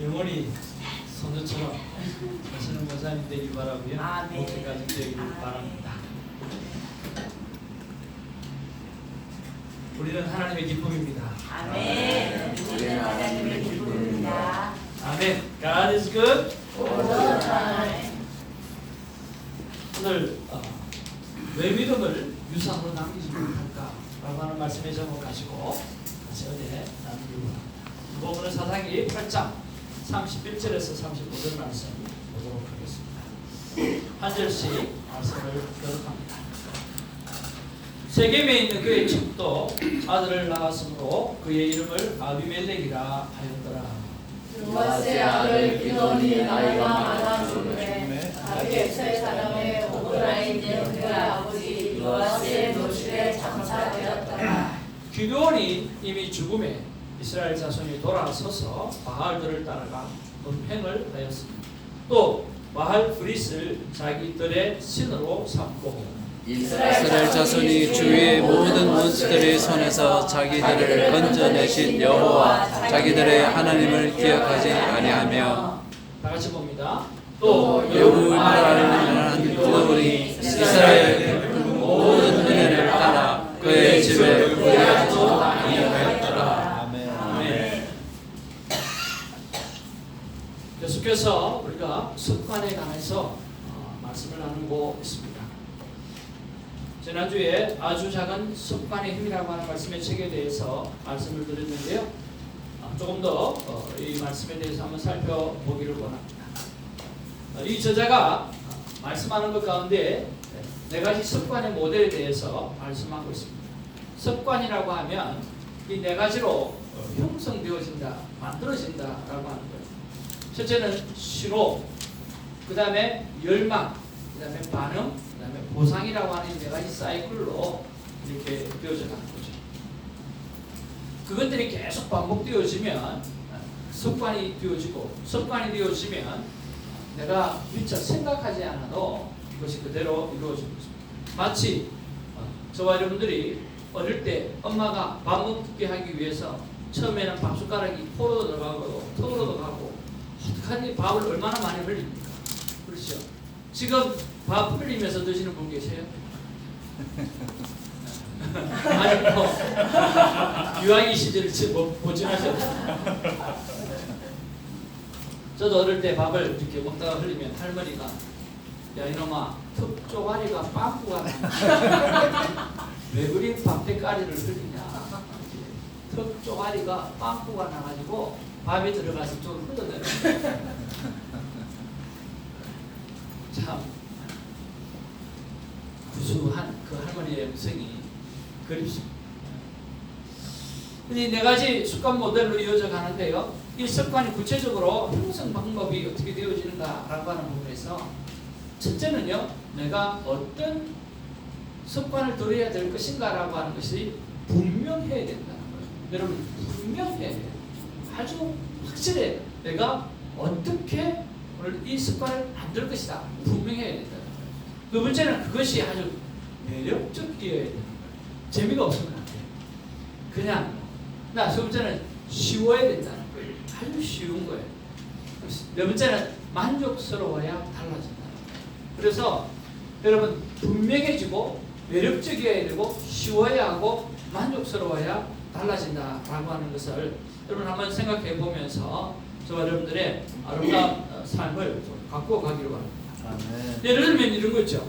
영원히 선조처럼 하시는 목사님 되길 바라고요. 아멘. 목회까지 되길 바랍니다. 우리는 하나님의 기쁨입니다. 아멘. 우리는 하나님의 기쁨입니다. 아멘. God is good. 오늘 왜 믿음을 유산으로 남기지 못할까라고 하는 말씀의 제목 가지고 같이 어제 나누기로 합니다. 이 부분은 사사기 8장 31절에서 35절 말씀 보도록 하겠습니다. 한 절씩 말씀을 교독합니다. 세겜에 있는 그의 첩도 아들을 낳았으므로 그의 이름을 아비멜렉이라 하였더라. 요아스의 아들 기돈이 나이가 많아 죽음에 아비에스의 사람의 오그라에 있는 그 아버지 요아스의 노실에 장사되었더라. 기드온이 이미 죽음에 이스라엘 자손이 돌아서서 바알들을 따라가 음행을 하였습니다. 또 바알 브릿을 자기들의 신으로 삼고 이스라엘 자손이 주위의 모든 원수들의 손에서 자기들을 건져내신 여호와 자기들의 하나님을 기억하지 아니하며 다 같이 봅니다. 또 여호와를 알는 기드온이 이스라엘 모든 은혜를 따라 그의 집에 구애하지도 아니하였더라. 아멘. 계속해서 우리가 습관에 관해서 말씀을 나누고 있습니다. 지난주에 아주 작은 습관의 힘이라고 하는 말씀의 책에 대해서 말씀을 드렸는데요. 조금 더 이 말씀에 대해서 한번 살펴보기를 원합니다. 이 저자가 말씀하는 것 가운데 네 가지 습관의 모델에 대해서 말씀하고 있습니다. 습관이라고 하면 이 네 가지로 형성되어진다, 만들어진다라고 하는 거예요. 첫째는 신호, 그 다음에 열망, 그 다음에 반응, 그 다음에 보상이라고 하는 네 가지 사이클로 이렇게 되어져 가는 거죠. 그것들이 계속 반복되어지면 습관이 되어지고, 습관이 되어지면 내가 미처 생각하지 않아도 그것이 그대로 이루어지고 있습니다. 마치 저와 여러분들이 어릴 때 엄마가 밥 먹게 하기 위해서 처음에는 밥 숟가락이 코로 들어가고 턱으로 들어가고 어떡하니 밥을 얼마나 많이 흘립니까? 그렇죠? 지금 밥 흘리면서 드시는 분 계세요? 아니 유아기 시절을 못 지나셨어요. 저도 어릴 때 밥을 이렇게 먹다가 흘리면 할머니가 야 이놈아 턱 쪼가리가 빵꾸가 나. 왜 그리 밥 대가리를 흘리냐. 턱 쪼가리가 빵꾸가 나가지고 밥에 들어가서 좀 흘러내려. 참 구수한 그 할머니의 음성이 그립습니다. 이 네 가지 습관 모델로 이어져 가는데요. 이 습관이 구체적으로 형성 방법이 어떻게 되어지는가라고 하는 부분에서 첫째는요, 내가 어떤 습관을 들여야 될 것인가라고 하는 것이 분명해야 된다는 거예요. 여러분 분명해야 돼요. 아주 확실해. 내가 어떻게 오늘 이 습관을 만들 것이다. 분명해야 된다는 거예요. 두 번째는 그것이 아주 매력적이어야 되는 거예요. 재미가 없으면 안 돼요. 그냥 세 번째는 쉬워야 된다는 거예요. 아주 쉬운 거예요. 네 번째는 만족스러워야 달라진다는 거예요. 그래서 여러분 분명해지고 매력적이어야 되고 쉬워야 하고 만족스러워야 달라진다라고 하는 것을 여러분 한번 생각해 보면서 저와 여러분들의 아름다운 삶을 갖고 가기로 합니다. 아멘. 예를 들면 이런 거 있죠.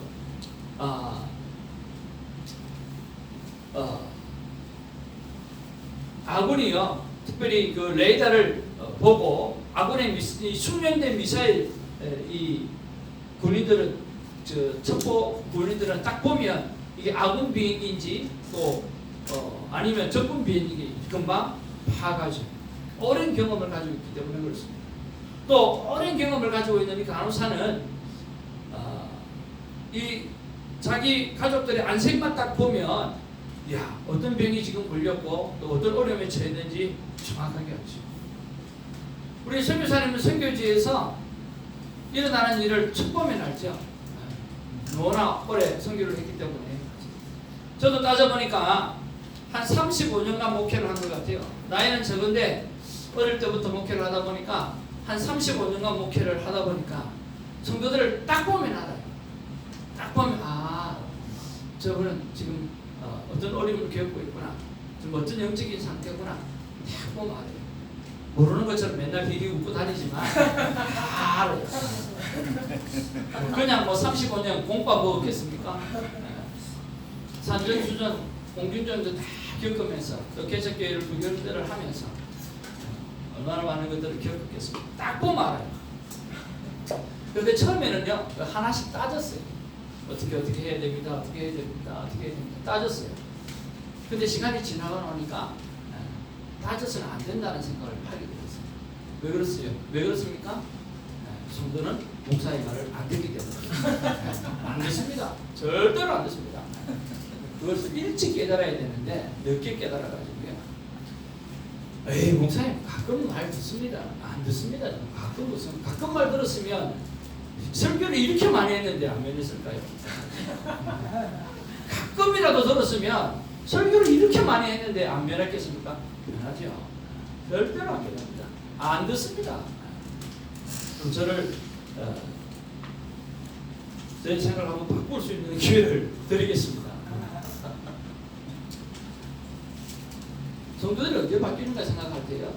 아군이요, 특별히 그 레이더를 보고 아군의 이 숙련된 미사일 이 군인들은 첩보 군인들은 딱 보면 이게 아군 비행기인지 또 아니면 적군 비행기인지 금방 파악하죠. 오랜 경험을 가지고 있기 때문에 그렇습니다. 또 오랜 경험을 가지고 있는 이 간호사는 이 자기 가족들의 안색만 딱 보면 야 어떤 병이 지금 걸렸고 또 어떤 어려움에 처했는지 정확하게 알죠. 우리 선교사님은 선교지에서 일어나는 일을 첫 보면 알죠. 너무나 오래 선교를 했기 때문에. 저도 따져보니까 한 35년간 목회를 한 것 같아요. 나이는 적은데 어릴 때부터 목회를 하다 보니까 한 한 35년간 목회를 하다 보니까 성도들을 딱 보면 알아요. 딱 보면 저분은 지금 어떤 어려움을 겪고 있구나. 좀 어떤 영적인 상태구나. 딱 보면 알아요. 모르는 것처럼 맨날 비리 웃고 다니지만 다 알아요. 그냥 뭐 35년 공과 먹었겠습니까? 산전수전, 공균전도 다 겪으면서 또 개척교회를 9개월대를 하면서 얼마나 많은 것들을 겪었겠습니까? 딱 보면 알아요. 그런데 처음에는요 하나씩 따졌어요. 어떻게 해야 됩니다. 어떻게 해야 됩니다. 어떻게 해야 됩니다. 따졌어요. 근데 시간이 지나가 나니까 따져서는 안 된다는 생각을 하게 되었어요. 왜 그렇어요? 왜 그렇습니까? 성도는 목사의 말을 안 듣기 때문에 안 듣습니다. 절대로 안 듣습니다. 그것을 일찍 깨달아야 되는데 늦게 깨달아가지고요. 에이 목사님 가끔 말 듣습니다. 안 듣습니다. 가끔 말 들었으면 설교를 이렇게 많이 했는데 안 면했을까요? 가끔이라도 들었으면 설교를 이렇게 많이 했는데 안 면했겠습니까? 면하죠. 절대로 안 면합니다. 안 듣습니다. 그럼 저를 제 생각을 한번 바꿀 수 있는 기회를 드리겠습니다. 성도들이 언제 바뀌는가 생각할 때요.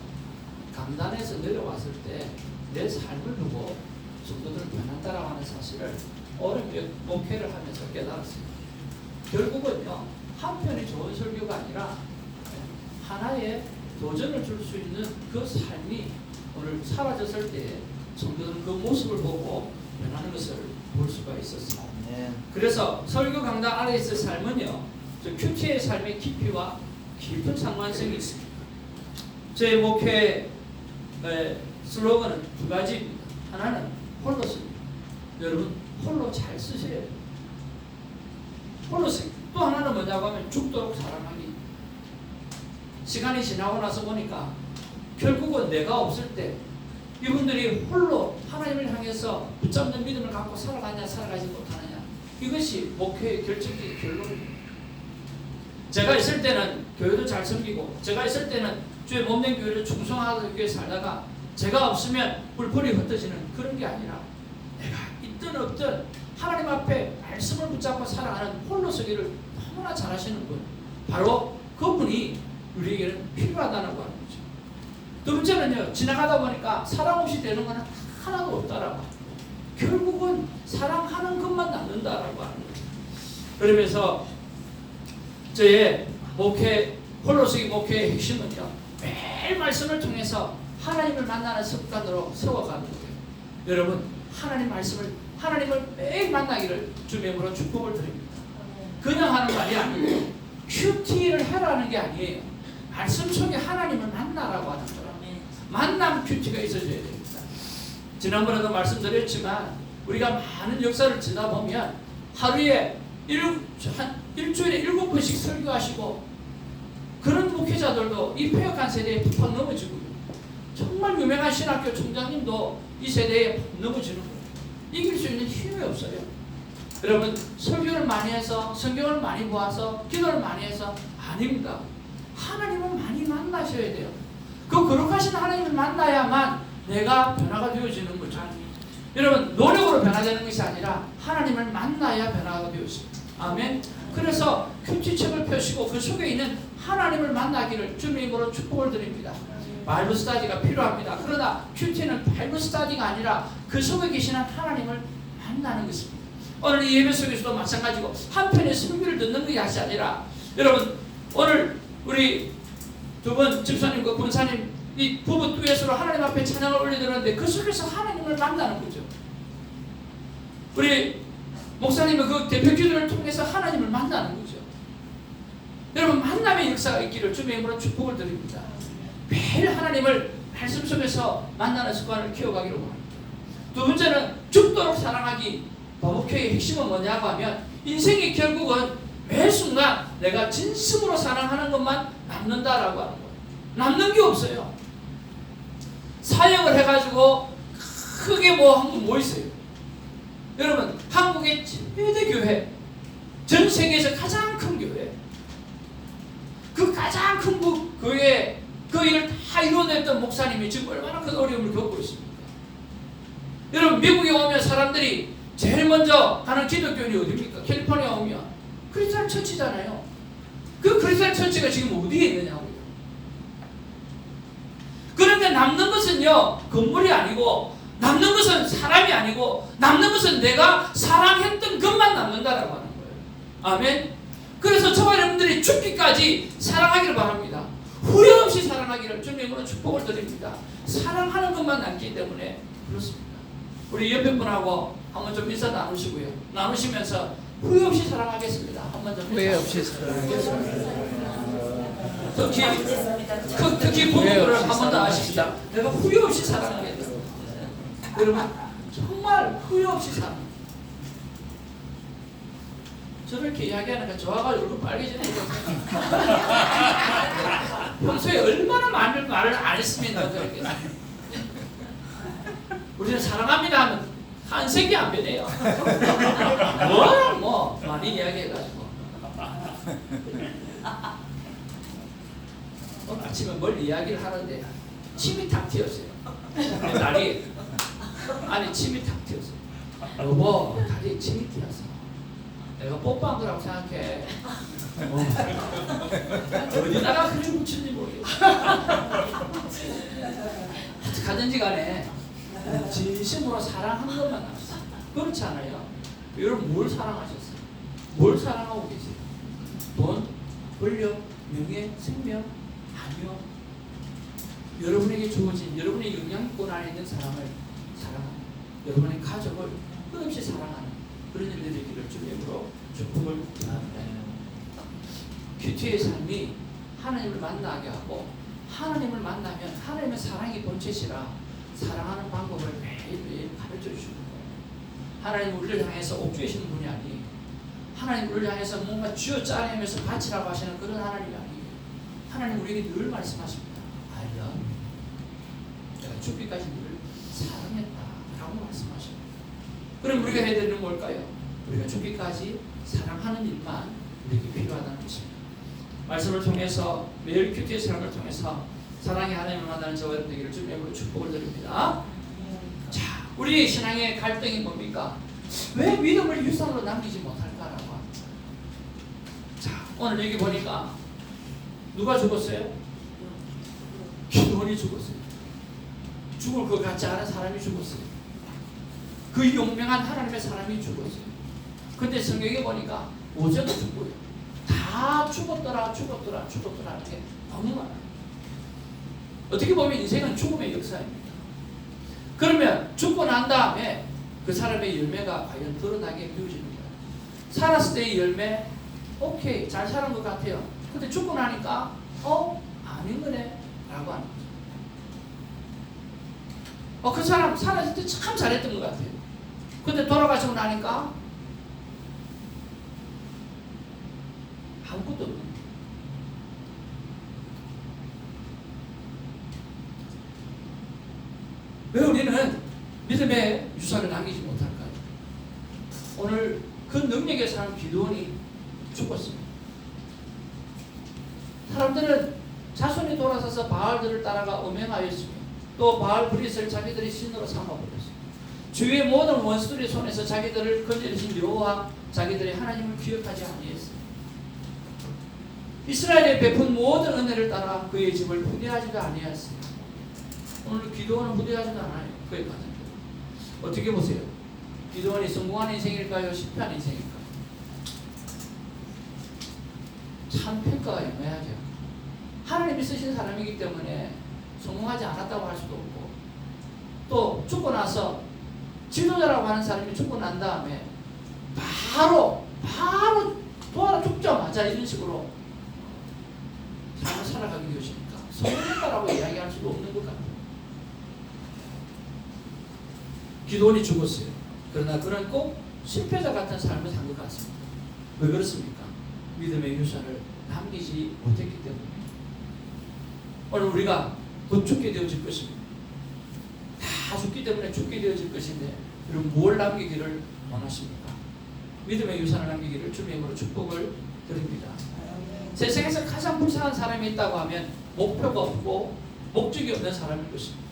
강단에서 내려왔을 때 내 삶을 두고 성도들은 변한다라고 하는 사실을 오랜 목회를 하면서 깨달았어요. 결국은요. 한편이 좋은 설교가 아니라 하나의 도전을 줄 수 있는 그 삶이 오늘 사라졌을 때 성도들은 그 모습을 보고 변하는 것을 볼 수가 있었습니다. 그래서 설교 강단 아래 있을 삶은요. 큐티의 삶의 깊이와 깊은 상관성이 있습니다. 제 목회 슬로건은 두 가지입니다. 하나는 홀로 씁니다. 여러분 홀로 잘 쓰셔야 돼요. 홀로 씁니다. 또 하나는 뭐냐고 하면 죽도록 사랑하기. 시간이 지나고 나서 보니까 결국은 내가 없을 때 이분들이 홀로 하나님을 향해서 붙잡는 믿음을 갖고 살아가냐 살아가지 못하느냐, 이것이 목회의 결정적인 결론입니다. 제가 있을 때는 교회도 잘 섬기고 제가 있을 때는 주의 몸된 교회를 충성하게 살다가 제가 없으면 뿔뿔이 흩어지는 그런 게 아니라 내가 있든 없든 하나님 앞에 말씀을 붙잡고 살아가는 홀로 서기를 너무나 잘하시는 분, 바로 그분이 우리에게는 필요하다는 거 하는 거죠. 두 번째는요, 지나가다 보니까 사랑 없이 되는 건 하나도 없다라고, 결국은 사랑하는 것만 남는다라고 하는 거죠. 그러면서 저의 목회, 홀로서기 목회의 핵심은요, 매일 말씀을 통해서 하나님을 만나는 습관으로 세워가는 거예요. 여러분, 하나님을 매일 만나기를 주님으로 축복을 드립니다. 그냥 하는 말이 아니고 큐티를 하라는 게 아니에요. 말씀 속에 하나님을 만나라고 하는 거예요. 만남 큐티가 있어줘야 됩니다. 지난번에도 말씀드렸지만 우리가 많은 역사를 지나 보면 하루에 일주일에 7번씩 설교하시고 그런 목회자들도 이 폐역한 세대에 팍팍 넘어지고요. 정말 유명한 신학교 총장님도 이 세대에 넘어지는 거예요. 이길 수 있는 힘이 없어요. 여러분, 설교를 많이 해서 성경을 많이 보아서 기도를 많이 해서 아닙니다. 하나님을 많이 만나셔야 돼요. 그 거룩하신 하나님을 만나야만 내가 변화가 되어지는 거죠. 여러분, 노력으로 변화되는 것이 아니라 하나님을 만나야 변화가 되어집니다. 아멘. 그래서 큐티책을 펴시고 그 속에 있는 하나님을 만나기를 주님으로 축복을 드립니다. 바이블 스터디가 필요합니다. 그러나 큐티는 바이블 스터디가 아니라 그 속에 계시는 하나님을 만나는 것입니다. 오늘 이 예배 속에서도 마찬가지고 한편의 설교를 듣는 것이 아니라, 여러분 오늘 우리 두 분 집사님과 권사님 이 부부 듀엣으로 하나님 앞에 찬양을 올려드렸는데 그 속에서 하나님을 만나는 거죠. 우리 목사님의 그 대표 기도를 통해서 하나님을 만나는 거죠. 여러분, 만남의 역사가 있기를 주님의 이름으로 축복을 드립니다. 매일 하나님을 말씀 속에서 만나는 습관을 키워가기로 합니다. 두 번째는 죽도록 사랑하기. 목회의 핵심은 뭐냐고 하면 인생이 결국은 매 순간 내가 진심으로 사랑하는 것만 남는다라고 하는 거예요. 남는 게 없어요. 사역을 해가지고 크게 뭐 있어요. 여러분, 한국의 최대 교회, 전 세계에서 가장 큰 교회, 그 가장 큰 교회 그 일을 다 이뤄냈던 목사님이 지금 얼마나 큰 어려움을 겪고 있습니까? 여러분 미국에 오면 사람들이 제일 먼저 가는 기독교인이 어디입니까? 캘리포니아 오면 크리스찬 처치잖아요. 그 크리스찬 처치가 지금 어디에 있느냐고요. 그런데 남는 것은요 건물이 아니고 남는 것은 사람이 아니고 남는 것은 내가 사랑했던 것만 남는다라고 하는 거예요. 아멘. 그래서 저와 여러분들이 죽기까지 사랑하기를 바랍니다. 후회 없이 사랑하기를 주님으로 축복을 드립니다. 사랑하는 것만 남기 때문에 그렇습니다. 우리 옆에 분하고 한번 좀 인사 나누시고요. 나누시면서 후회 없이 사랑하겠습니다. 한번 좀 후회 없이 사랑하겠습니다. 특히 부모들을 한 번 더 아십시다. 내가 후회 없이 사랑하겠다. 여러분 정말 후회 없이 사랑. 저렇게 이야기하니까 저와가지고 얼굴 빨개지는 거예요. 평소에 얼마나 많은 말을 안 했으면 저렇게. 우리는 사랑합니다 하면 한 색이 안 변해요. 뭐 많이 이야기해가지고. 아침에 뭘 이야기를 하는데 침이 탁 튀었어요. 다리 안에 침이 탁 튀었어요. 여보, 다리에 침이 튀었어. 내가 뽀뽀한 거라고 생각해. 어디다가 그렇게 묻혔는지 모르겠어. 가든지 간에 진심으로 사랑한 것만 남았어요. 그렇지 않아요? 여러분 뭘 사랑하셨어요? 뭘 사랑하고 계세요? 돈, 권력, 명예, 생명? 아니요. 여러분에게 주어진 여러분의 영향권 안에 있는 사람을 사랑하는, 여러분의 가족을 끝없이 사랑하는 그런 일들이 있기를 주님으로 축복을 드립니다. 큐티의 삶이 하나님을 만나게 하고 하나님을 만나면 하나님의 사랑이 본체시라 사랑하는 방법을 매일매일 가르쳐 주시는 거예요. 하나님 우리를 향해서 옥죄시는 분이 아니에요. 하나님 우리를 향해서 뭔가 쥐어짜내면서 바치라고 하시는 그런 하나님이 아니에요. 하나님 우리에게 늘 말씀하십니다. I love you. 내가 죽기까지 너를 사랑했다라고 말씀하십니다. 그럼 우리가 해야 되는 뭘까요? 우리가 죽기까지 사랑하는 일만 우리에게 필요하다는 것입니다. 말씀을 통해서 매일 큐티의 삶을 통해서 사랑의 하나님을 만나는 저와 여러분 되기를 주님으로 축복을 드립니다. 자, 우리의 신앙의 갈등이 뭡니까? 왜 믿음을 유산으로 남기지 못할까라고 합니다. 자, 오늘 여기 보니까 누가 죽었어요? 기도원이 죽었어요. 죽을 것 같지 않은 사람이 죽었어요. 그 용맹한 하나님의 사람이 죽었어요. 근데 성경에 보니까 오전도 죽고요. 다 죽었더라 이렇게 너무 많아요. 어떻게 보면 인생은 죽음의 역사입니다. 그러면 죽고 난 다음에 그 사람의 열매가 과연 드러나게 되어지는 거예요. 살았을 때의 열매, 오케이 잘 사는 것 같아요. 근데 죽고 나니까 아닌 거네 라고 하는 거죠. 그 사람 살았을 때 참 잘했던 것 같아요. 근데 돌아가시고 나니까 아무것도 없는 거예요. 왜 우리는 믿음의 유산을 남기지 못할까요? 오늘 그 능력의 사람 기도원이 죽었습니다. 사람들은 자손이 돌아서서 바알들을 따라가 음행하였으며 또 바알 브릿을 자기들의 신으로 삼아버렸어요. 주위의 모든 원수들의 손에서 자기들을 건져내신 여호와 자기들의 하나님을 기억하지 아니했어요. 이스라엘에 베푼 모든 은혜를 따라 그의 집을 후대하지도 아니하였어요. 오늘 기도원은 후대하지도 않아요. 그의 가정들. 어떻게 보세요? 기도원이 성공한 인생일까요? 실패한 인생일까요? 참 평가가 애매하죠. 하나님이 쓰신 사람이기 때문에 성공하지 않았다고 할 수도 없고, 또 죽고 나서 지도자라고 하는 사람이 죽고 난 다음에 바로 도하러 죽자마자 이런 식으로 삶을 살아가게 되었으니까 성공했다라고 이야기할 수도 없는 것 같아요. 기도원이 죽었어요. 그러나 그는 꼭 실패자 같은 삶을 산 것 같습니다. 왜 그렇습니까? 믿음의 유산을 남기지 못했기 때문에. 오늘 우리가 곧 죽게 되어질 것입니다. 다 죽기 때문에 죽게 되어질 것인데 여러분 뭘 남기기를 원하십니까? 믿음의 유산을 남기기를 주님의 이름으로 축복을 드립니다. 세상에서 가장 불쌍한 사람이 있다고 하면 목표가 없고 목적이 없는 사람일 것입니다.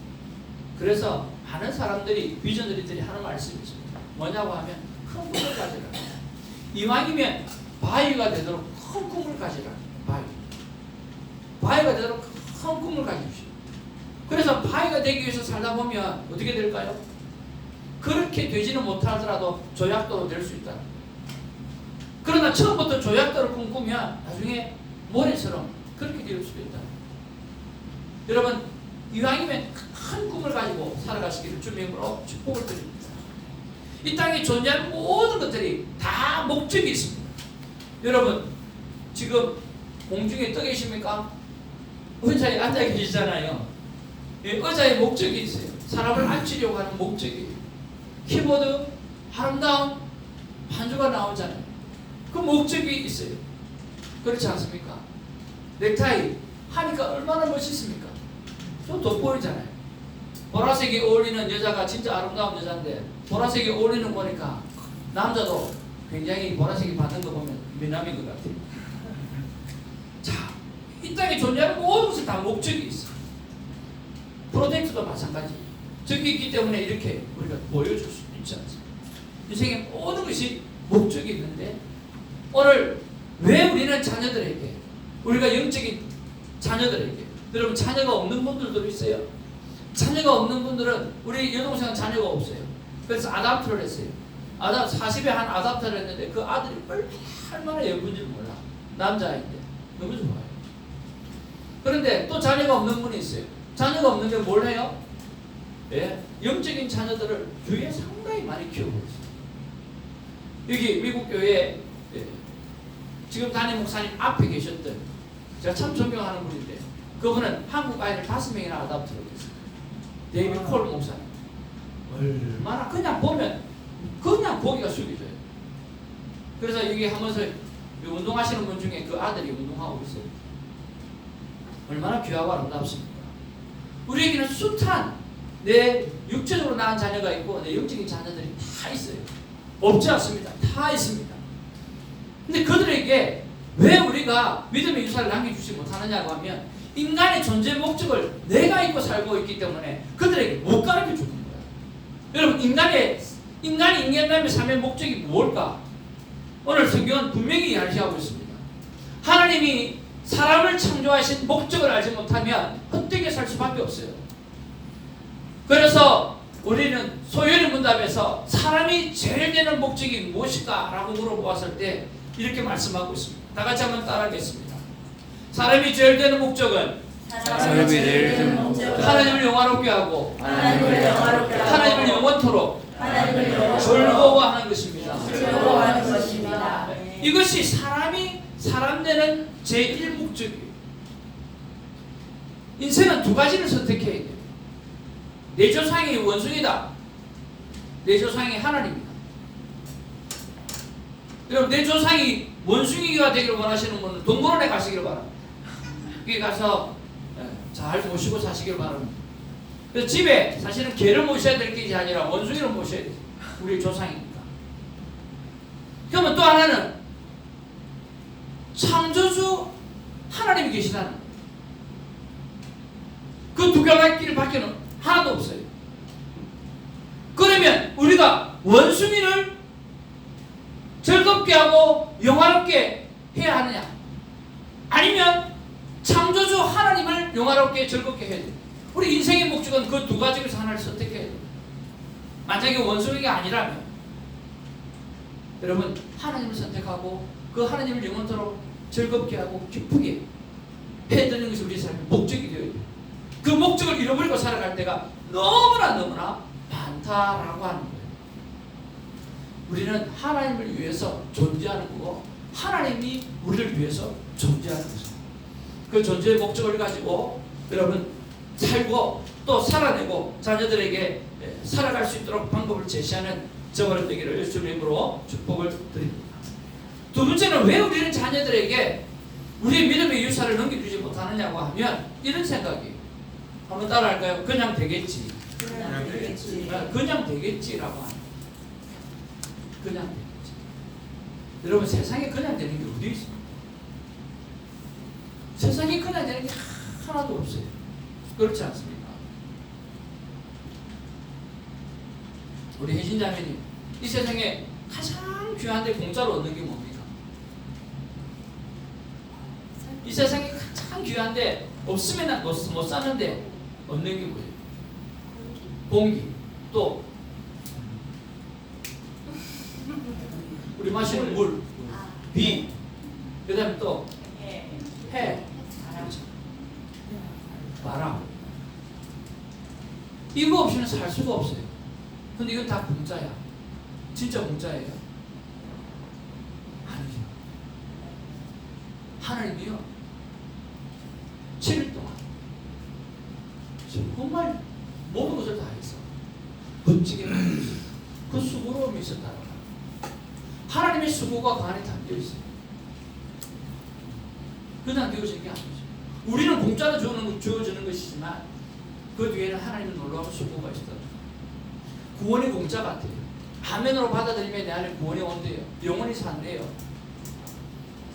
그래서 많은 사람들이 비전리들이 하는 말씀이 있습니다. 뭐냐고 하면 큰 꿈을 가지라. 이왕이면 바위가 되도록 큰 꿈을 가지라. 바위가 되도록 큰 꿈을 가지십시오. 그래서 바위가 되기 위해서 살다 보면 어떻게 될까요? 그렇게 되지는 못하더라도 조약도로 될 수 있다. 그러나 처음부터 조약도를 꿈꾸면 나중에 모래처럼 그렇게 될 수도 있다. 여러분, 이왕이면 큰 꿈을 가지고 살아가시기를 주님으로 축복을 드립니다. 이 땅에 존재하는 모든 것들이 다 목적이 있습니다. 여러분, 지금 공중에 떠 계십니까? 의자에 앉아 계시잖아요. 의자에 목적이 있어요. 사람을 앉히려고 하는 목적이. 키보드 아름다운 반주가 나오잖아요. 그 목적이 있어요. 그렇지 않습니까? 넥타이 하니까 얼마나 멋있습니까? 좀 돋보이잖아요. 보라색이 어울리는 여자가 진짜 아름다운 여자인데 보라색이 어울리는 거니까 남자도 굉장히 보라색이 받는 거 보면 미남인 것 같아요. 자, 이 땅에 존재하는 모든 것은 다 목적이 있어요. 프로젝트도 마찬가지. 적이 있기 때문에 이렇게 우리가 보여줄 수 있지 않습니까? 인생의 모든 것이 목적이 있는데 오늘 왜 우리는 자녀들에게 우리가 영적인 자녀들에게 여러분 자녀가 없는 분들도 있어요. 자녀가 없는 분들은 우리 여동생은 자녀가 없어요. 그래서 아답트를 했어요. 40에 한 아답트를 했는데 그 아들이 얼마나 예쁜지 몰라. 남자인데 너무 좋아요. 그런데 또 자녀가 없는 분이 있어요. 자녀가 없는데 뭘 해요? 예, 영적인 자녀들을 교회에 상당히 많이 키우고 있어요. 여기 미국 교회에 지금 담임 목사님 앞에 계셨던 제가 참 존경하는 분인데 그분은 한국 아이를 5명이나 아답트를 했어요. 데이비드 콜 목사님. 얼마나 그냥 보면 그냥 보기가 숙이져요. 그래서 여기 하면서 운동하시는 분 중에 그 아들이 운동하고 있어요. 얼마나 귀하고 아름답습니까? 우리에게는 숱한 내 육체적으로 낳은 자녀가 있고 내 영적인 자녀들이 다 있어요. 없지 않습니다. 다 있습니다. 근데 그들에게 왜 우리가 믿음의 유산을 남겨주지 못하느냐고 하면 인간의 존재 목적을 내가 잊고 살고 있기 때문에 그들에게 못 가르쳐 주는 거예요. 여러분, 인간이 인간남의 삶의 목적이 무엇일까? 오늘 성경은 분명히 이야기하고 있습니다. 하나님이 사람을 창조하신 목적을 알지 못하면 헛되게 살 수밖에 없어요. 그래서 우리는 소요리 문답에서 사람이 제일 되는 목적이 무엇일까? 라고 물어보았을 때 이렇게 말씀하고 있습니다. 다 같이 한번 따라하겠습니다. 사람이 제일 되는 목적은 사람이 제일 되는 목적은 하나님을 영화롭게 하고 하나님을 영원토록 하나님을 즐거워하는 것입니다. 즐거워하는 것입니다. 이것이 사람 되는 제1목적이에요. 인생은 두 가지를 선택해야 돼요. 내 조상이 원숭이다. 내 조상이 하나님이다. 여러분, 내 조상이 원숭이가 되기를 원하시는 분은 동물원에 가시기를 바랍니다. 거기 가서 잘 모시고 사시기를 바랍니다. 그래서 집에 사실은 개를 모셔야 될 게 아니라 원숭이를 모셔야 돼요. 우리 조상이니까. 그러면 또 하나는 창조주 하나님이 계시다는 거예요. 그 두 가지 길 밖에는 하나도 없어요. 그러면 우리가 원숭이를 즐겁게 하고 영화롭게 해야 하느냐? 아니면 창조주 하나님을 영화롭게 즐겁게 해야 돼요. 우리 인생의 목적은 그 두 가지 중에서 하나를 선택해야 돼요. 만약에 원숭이가 아니라면 여러분 하나님을 선택하고 그 하나님을 영원토록 즐겁게 하고 기쁘게 해드리는 것이 우리 삶의 목적이 되어야 돼요. 그 목적을 잃어버리고 살아갈 때가 너무나 많다라고 하는 거예요. 우리는 하나님을 위해서 존재하는 거고 하나님이 우리를 위해서 존재하는 것입니다. 그 존재의 목적을 가지고 여러분 살고 또 살아내고 자녀들에게 살아갈 수 있도록 방법을 제시하는 저와 되기를 주님으로 축복을 드립니다. 두 번째는 왜 우리는 자녀들에게 우리의 믿음의 유산을 넘겨주지 못하느냐고 하면 이런 생각이에요. 한번 따라할까요? 그냥 되겠지. 그냥 되겠지. 그냥 되겠지라고 하는. 그냥 되겠지. 여러분 세상에 그냥 되는 게 어디 있습니까? 세상에 그냥 되는 게 하나도 없어요. 그렇지 않습니까? 우리 혜진 자매님, 이 세상에 가장 귀한데 공짜로 얻는 게 뭡니까? 이 세상에 가장 귀한데 없으면 못 사는데 얻는 게 뭐예요? 공기. 또 우리 마시는 물, 비, 그 다음에 또 해, 바람. 이거 없이는 살 수가 없어요. 근데 이건 다 공짜야. 진짜 공짜예요? 아니죠. 하나님이요 7일 동안 정말 모든 것을 다 했어. 멋지게 만들었어요. 그 수고로움이 있었다는 거야. 하나님의 수고가 그 안에 담겨 있어요. 그냥 되어진 게 아니죠. 우리는 공짜로 주어지는 것이지만 그 뒤에는 하나님의 놀라운 수고가 있었다. 구원이 공짜 같아요. 아멘으로 받아들이면 내 안에 구원이 온대요. 영원히 산대요.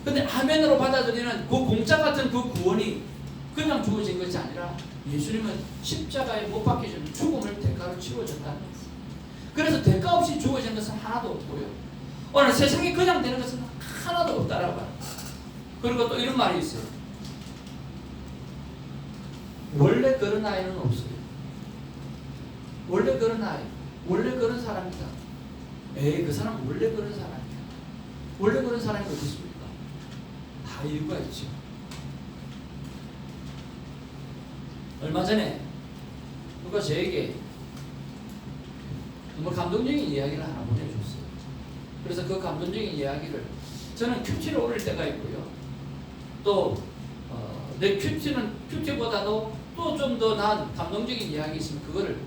근데 아멘으로 받아들이는 그 공짜 같은 그 구원이 그냥 주어진 것이 아니라 예수님은 십자가에 못 박히시는 죽음을 대가로 치러졌다는 거예요. 그래서 대가 없이 주어진 것은 하나도 없고요. 오늘 세상에 그냥 되는 것은 하나도 없다라고 합니다. 그리고 또 이런 말이 있어요. 원래 그런 아이는 없어요. 원래 그런 아이, 원래 그런 사람이다. 에이, 그 사람은 원래 그런 사람이야. 원래 그런 사람이 어디 있습니까? 다 이유가 있죠. 얼마 전에 누가 저에게 정말 감동적인 이야기를 하나 보내줬어요. 그래서 그 감동적인 이야기를 저는 큐티를 올릴 때가 있고요. 또 내 큐티보다도 또 좀 더 나은 감동적인 이야기 있으면 그거를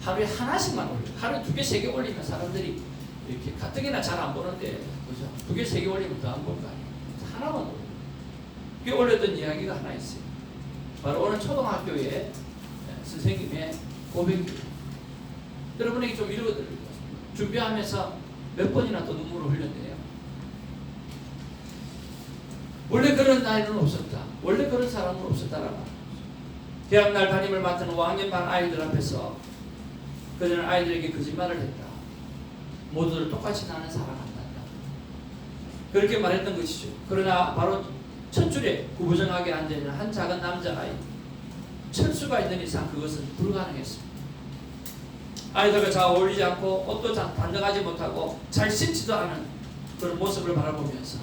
하루에 하나씩만 올려요. 하루에 2개, 3개 올리면 사람들이 이렇게 가뜩이나 잘 안 보는데, 그죠? 2개, 3개 올리면 더 안 볼 거 아니에요. 하나만 올려요. 그게 올렸던 이야기가 하나 있어요. 바로 오늘 초등학교에 선생님의 고백입니다. 여러분에게 좀 읽어드리고 준비하면서 몇 번이나 또 눈물을 흘렸네요. 원래 그런 아이는 없었다. 원래 그런 사람은 없었다라고 합니다. 대학날 담임을 맡은 5학년 반 아이들 앞에서 그녀는 아이들에게 거짓말을 했다. 모두들 똑같이 나는 사랑한다. 그렇게 말했던 것이죠. 그러나 바로 첫 줄에 구부정하게 앉아있는 한 작은 남자아이, 철수가 있는 이상 그것은 불가능했습니다. 아이들과 잘 어울리지 않고 옷도 단정하지 못하고 잘 씻지도 않은 그런 모습을 바라보면서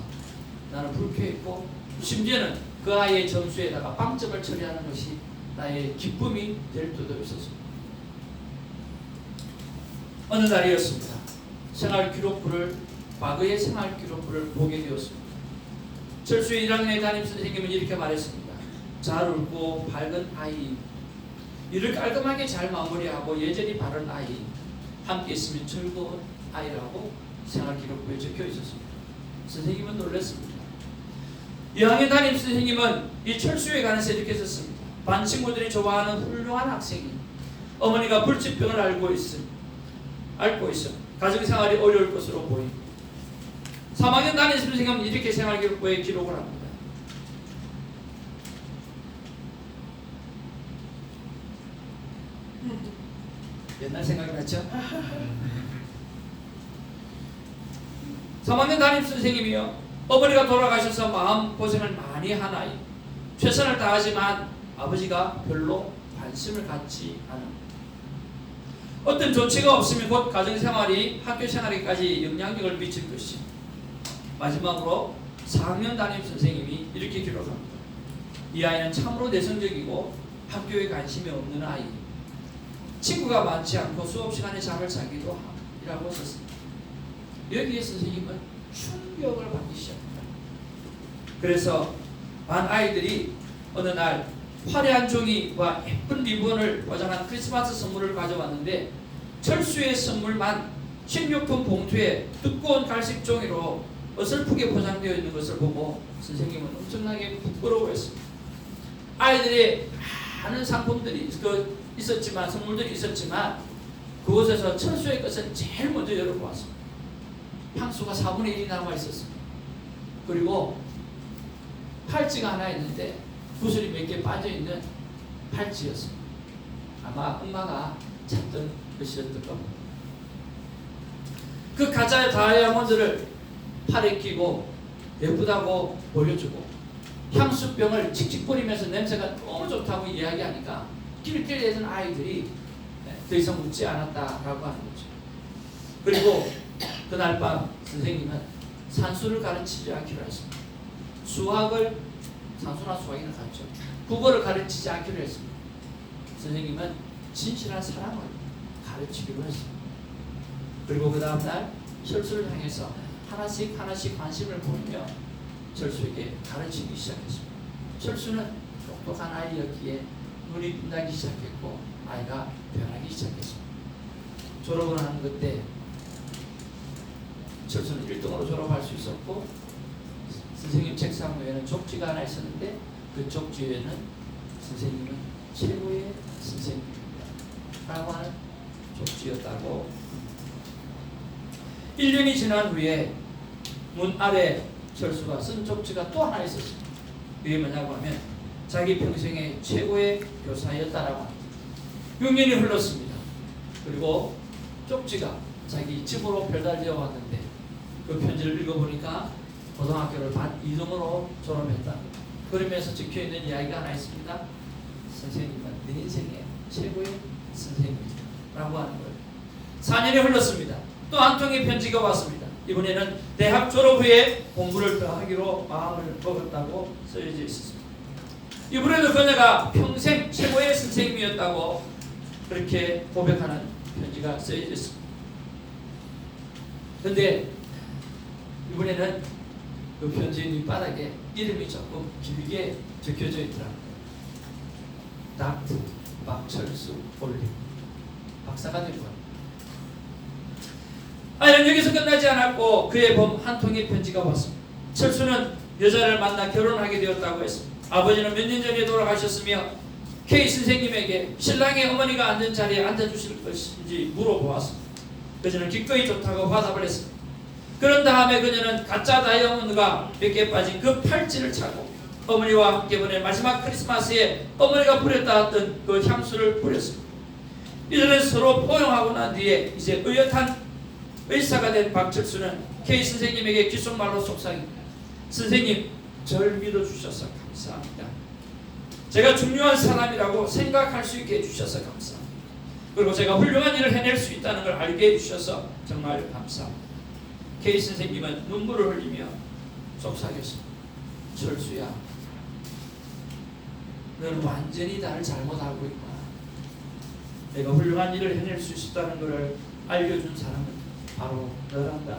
나는 불쾌했고, 심지어는 그 아이의 점수에다가 빵점을 처리하는 것이 나의 기쁨이 될 때도 있었습니다. 어느 날이었습니다. 과거의 생활기록부를 보게 되었습니다. 철수 1학년의 담임선생님은 이렇게 말했습니다. 잘 울고 밝은 아이, 일을 깔끔하게 잘 마무리하고 예절이 바른 아이, 함께 있으면 즐거운 아이라고 생활기록부에 적혀 있었습니다. 선생님은 놀랐습니다. 2학년 담임선생님은 이 철수에 관해서 이렇게 썼습니다. 반 친구들이 좋아하는 훌륭한 학생이 어머니가 불치병을 앓고 있어 가정생활이 어려울 것으로 보입니다. 3학년 담임선생님은 이렇게 생활기록부에 기록을 합니다. 옛날 생각이 났죠? 3학년 담임선생님이요, 어머니가 돌아가셔서 마음고생을 많이 한 아이, 최선을 다하지만 아버지가 별로 관심을 갖지 않은, 어떤 조치가 없으면 곧 가정생활이 학교생활에까지 영향력을 미칠 것이. 마지막으로 4학년 담임선생님이 이렇게 기록합니다. 이 아이는 참으로 내성적이고 학교에 관심이 없는 아이, 친구가 많지 않고 수업시간에 잠을 자기도 함이라고 썼습니다. 여기에 선생님은 충격을 받기 시작합니다. 그래서 반 아이들이 어느 날 화려한 종이와 예쁜 리본을 포장한 크리스마스 선물을 가져왔는데, 철수의 선물만 식료품 봉투에 두꺼운 갈색 종이로 어설프게 포장되어 있는 것을 보고 선생님은 엄청나게 부끄러워했습니다. 아이들이 많은 상품들이 있었지만, 선물들이 있었지만 그곳에서 철수의 것을 제일 먼저 열어보았습니다. 향수가 4분의 1이 남아 있었습니다. 그리고 팔찌가 하나 있는데 구슬이 몇 개 빠져있는 팔찌였습니다. 아마 엄마가 찾던 것이었던 겁니다. 그 가짜 다이아몬드를 팔에 끼고 예쁘다고 보여주고 향수병을 칙칙 뿌리면서 냄새가 너무 좋다고 이야기하니까 길거리에 있는 아이들이 더 이상 묻지 않았다라고 하는 거죠. 그리고 그날 밤 선생님은 산수를 가르치지 않기로 했습니다. 산수나 수학이나 같죠. 국어를 가르치지 않기로 했습니다. 선생님은 진실한 사랑을 가르치기로 했습니다. 그리고 그 다음날 철수를 향해서 하나씩 관심을 보이며 철수에게 가르치기 시작했습니다. 철수는 똑똑한 아이였기에 눈이 빛나기 시작했고 아이가 변하기 시작했습니다. 졸업을 하는 그때 철수는 1등으로 졸업할 수 있었고 선생님 책상 위에는 쪽지가 하나 있었는데 그 쪽지에는 선생님은 최고의 선생님입니다 라고 하는 쪽지였다고. 1년이 지난 후에 문 아래 철수가 쓴 쪽지가 또 하나 있었습니다. 이게 뭐냐고 하면 자기 평생의 최고의 교사였다라고 합니다. 6년이 흘렀습니다. 그리고 쪽지가 자기 집으로 배달되어 왔는데 그 편지를 읽어보니까 고등학교를 반 2등으로 졸업했다. 그러면서 적혀있는 이야기가 하나 있습니다. 선생님은 내 인생의 최고의 선생님이라고 하는 거예요. 4년이 흘렀습니다. 또 한 통의 편지가 왔습니다. 이번에는 대학 졸업 후에 공부를 더 하기로 마음을 먹었다고 써져 있었습니다. 이번에도 그녀가 평생 최고의 선생님이었다고 그렇게 고백하는 편지가 써져 있습니다. 그런데 이번에는 그 편지 밑바닥에 이름이 조금 길게 적혀져 있더라고요. 닥터 박철수 올림 박사가 된 거예요. 여기서 끝나지 않았고 그의 봄 한 통의 편지가 왔습니다. 철수는 여자를 만나 결혼하게 되었다고 했습니다. 아버지는 몇 년 전에 돌아가셨으며 K 선생님에게 신랑의 어머니가 앉은 자리에 앉아주실 것인지 물어보았습니다. 그녀는 기꺼이 좋다고 받아을 했습니다. 그런 다음에 그녀는 가짜 다이아몬드가 몇 개 빠진 그 팔찌를 차고 어머니와 함께 보낸 마지막 크리스마스에 어머니가 뿌렸다 했던 그 향수를 뿌렸습니다. 이들은 서로 포용하고 난 뒤에 이제 의젓한 의사가 된 박철수는 K 선생님에게 귓속말로 속삭입니다. 선생님, 저를 믿어주셔서 감사합니다. 제가 중요한 사람이라고 생각할 수 있게 해주셔서 감사합니다. 그리고 제가 훌륭한 일을 해낼 수 있다는 걸 알게 해주셔서 정말 감사합니다. K 선생님은 눈물을 흘리며 속삭였습니다. 철수야, 너는 완전히 나를 잘못 알고 있구나. 내가 훌륭한 일을 해낼 수 있다는 것을 알려준 사람은 바로 너란다.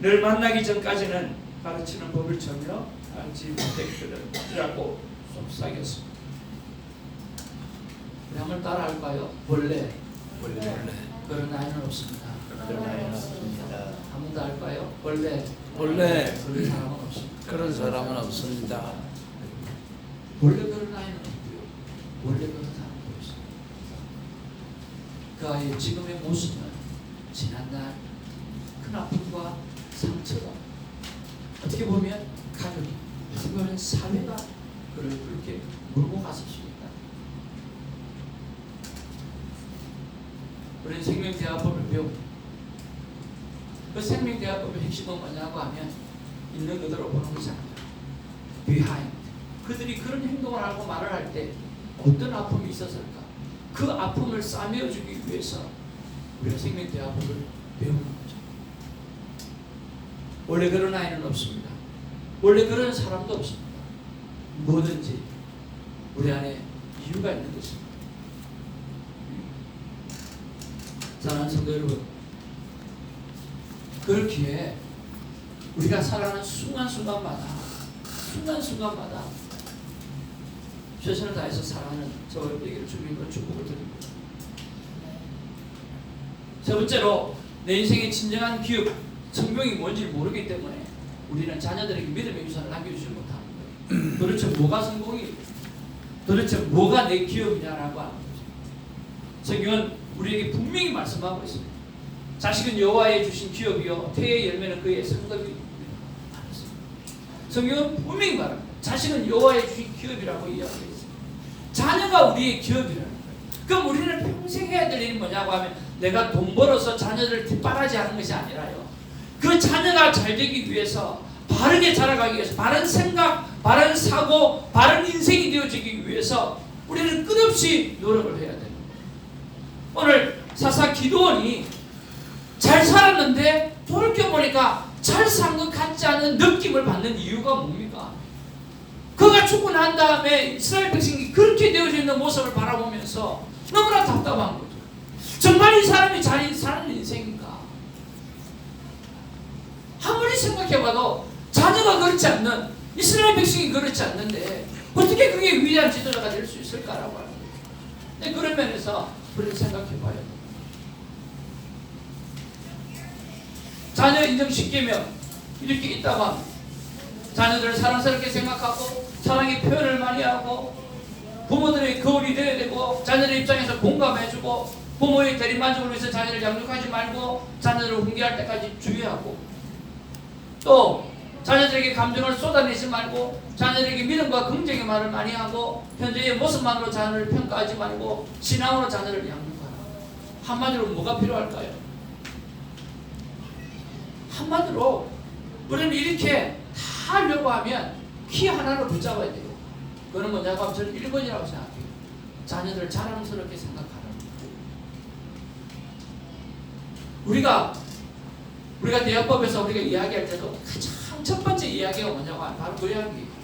널 만나기 전까지는 가르치는 법을 전혀 알지 못했거든 라고 속삭였습니다. 우리 한번 따라 할까요? 원래 그런 나이는 없습니다. 한 번 더 할까요? 원래 그런 사람은 없습니다. 그런 사람은 없습니다. 원래 그런 나이는 없고요. 원래 그런 사람은 없습니다. 그 아이의 지금의 모습은 지난날 큰 아픔과 상처가 어떻게 보면 가족이 어떻게 보면 사회가 그를 그렇게 몰고 갔을 수 있다. 우리는 생명대화법을 배웁니다. 그 생명대화법의 핵심은 뭐냐고 하면 있는 그대로 보는 것이 아니라 behind, 그들이 그런 행동을 하고 말을 할 때 어떤 아픔이 있었을까? 그 아픔을 싸매어주기 위해서 우리가 생명대화법을 배우는 거죠. 원래 그런 아이는 없습니다. 원래 그런 사람도 없습니다. 뭐든지 우리 안에 이유가 있는 것입니다. 사랑하는 성도 여러분, 그렇기에 우리가 살아가는 순간순간마다 최선을 다해서 살아가는 저에게 주님과 축복을 드립니다. 세 번째로, 내 인생의 진정한 기업, 성경이 뭔지 모르기 때문에 우리는 자녀들에게 믿음의 유산을 남겨주지 못하는 거예요. 도대체 뭐가 성공이, 도대체 뭐가 내 기업이냐라고 하는 거죠. 성경은 우리에게 분명히 말씀하고 있습니다. 자식은 여호와의 주신 기업이요 태의 열매는 그의 상급이. 성경은 분명히 말합니다. 자식은 여호와의 주신 기업이라고 이야기했습니다. 자녀가 우리의 기업이라는 거예요. 그럼 우리는 평생 해야 될 일이 뭐냐고 하면 내가 돈 벌어서 자녀를 뒷바라지하는 것이 아니라요. 그 자녀가 잘 되기 위해서, 바르게 자라가기 위해서, 바른 생각, 바른 사고, 바른 인생이 되어지기 위해서 우리는 끝없이 노력을 해야 됩니다. 오늘 사사 기드온이 잘 살았는데 돌이켜보니까 잘 산 것 같지 않은 느낌을 받는 이유가 뭡니까? 그가 죽고 난 다음에 이스라엘 백성이 그렇게 되어져 있는 모습을 바라보면서 너무나 답답한 거죠. 정말 이 사람이 잘 사는 인생인가? 아무리 생각해봐도 자녀가 그렇지 않는, 이스라엘 백성이 그렇지 않는데 어떻게 그게 위대한 지도자가 될 수 있을까라고 하는 거죠. 근데 그런 면에서 우리는 생각해봐야 돼요. 자녀 인정시키면 이렇게 있다가 자녀들을 사랑스럽게 생각하고 사랑의 표현을 많이 하고 부모들의 거울이 되어야 되고 자녀들 입장에서 공감해주고 부모의 대리만족을 위해서 자녀를 양육하지 말고 자녀들을 훈계할 때까지 주의하고 또 자녀들에게 감정을 쏟아내지 말고 자녀들에게 믿음과 긍정의 말을 많이 하고 현재의 모습만으로 자녀를 평가하지 말고 신앙으로 자녀를 양육하라. 한마디로 뭐가 필요할까요? 한마디로 우리는 이렇게 다 하려고 하면 키 하나를 붙잡아야 돼요. 그거는 뭐냐고 하면 저는 1번이라고 생각해요. 자녀들을 자랑스럽게 생각하라. 우리가 대화법에서 우리가 이야기할 때도 가장 첫 번째 이야기가 뭐냐고 하면 바로 그 이야기예요.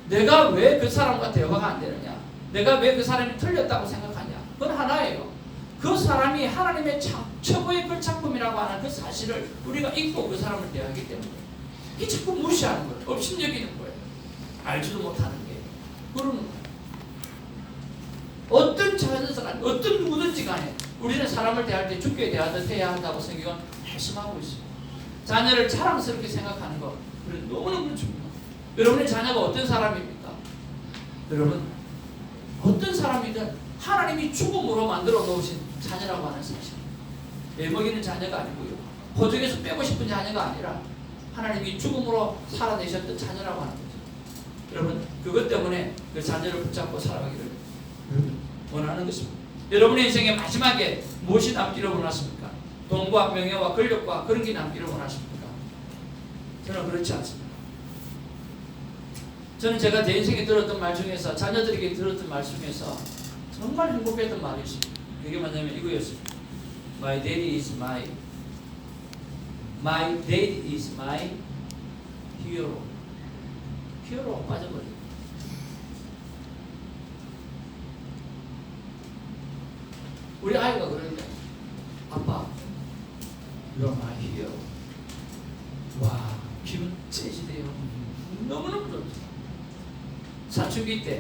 내가 왜 그 사람과 대화가 안 되느냐? 내가 왜 그 사람이 틀렸다고 생각하냐? 그건 하나예요. 그 사람이 하나님의 최고의 그 작품이라고 하는 그 사실을 우리가 잊고 그 사람을 대하기 때문에 이게 자꾸 무시하는 거예요. 업신여기는 거예요. 알지도 못하는 게 그러는 거예요. 어떤 자녀들 간에 어떤 누구든지 간에 우리는 사람을 대할 때 주께 대하듯 해야 한다고 성경은 말씀하고 있습니다. 자녀를 자랑스럽게 생각하는 것, 그건 너무너무 중요합니다. 여러분의 자녀가 어떤 사람입니까? 여러분, 어떤 사람이든 하나님이 죽음으로 만들어 놓으신 자녀라고 하는 사실, 애먹이는 자녀가 아니고요, 포정에서 빼고 싶은 자녀가 아니라 하나님이 죽음으로 살아내셨던 자녀라고 하는 거죠. 여러분, 그것 때문에 그 자녀를 붙잡고 살아가기를 원하는 것입니다. 여러분의 인생의 마지막에 무엇이 남기를 원하십니까? 돈과 명예와 권력과 그런 게 남기를 원하십니까? 저는 그렇지 않습니다. 저는 제가 제 인생에 들었던 말 중에서, 자녀들에게 들었던 말 중에서 정말 행복했던 말이 있습니다. 그게 뭐냐면 이거였습니다. My daddy is my dad is my hero. 히어로 빠져버려요. 우리 아이가 그러는데, 아빠, you're my hero. 와, 기분 째지대요. 너무너무 좋죠. 사춘기 때